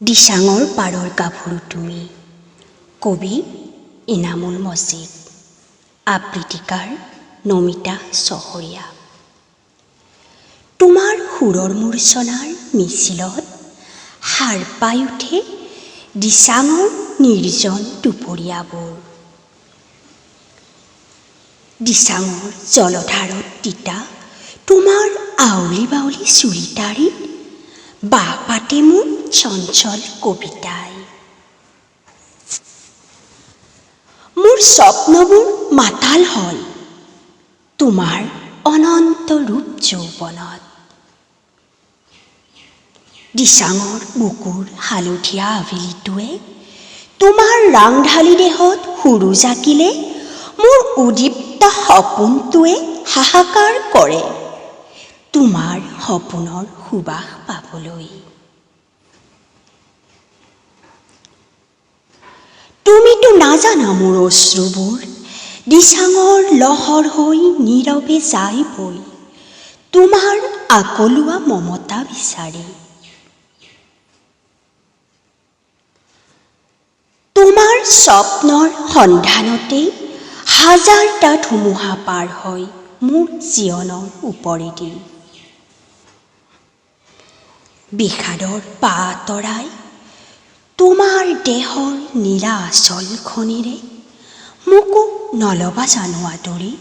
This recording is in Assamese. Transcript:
দিচাঙৰ পাৰৰ গাভৰু তুমি। কবি ইনামুল মজিদ। আবৃত্তিকাৰ নমিতা চহৰীয়া। তোমাৰ সুৰৰ মূৰ্ছনাৰ মিছিলত সাৰ পাই উঠে দিচাঙৰ নিৰ্জন দুপৰীয়াবোৰ। দিচাঙৰ জলধাৰত তিতা তোমাৰ আউলি বাউলি চুৰিতাৰিত বাহ পাতে মোৰ চঞ্চল কবিতাই। মোৰ স্বপ্নবোৰ মাতাল হয় তোমাৰ অনন্ত ৰূপ যৌৱনত। দিচাঙৰ বুকুৰ হালধীয়া আবেলিটোৱে তোমাৰ ৰাংঢালী দেহত সুৰো জাকিলে মোৰ উদীপ্ত সপোনটোৱে হাহাকাৰ কৰে তোমাৰ সপোনৰ সুবাস পাবলৈ। তুমিতো নাজানা মোৰ অশ্ৰুবোৰ দিচাঙৰ লহৰ হৈ নীৰৱে যাই বৈ তোমাৰ আকলোৱা মমতা বিচাৰি। তোমাৰ স্বপ্নৰ সন্ধানতেই হাজাৰটা ধুমুহা পাৰ হয় মোৰ জীৱনৰ ওপৰেদি। বিষাদৰ পা আঁতৰাই তোমাৰ দেহৰ নীলা আঁচলখনেৰে মোকো নলবা জানো আদৰি।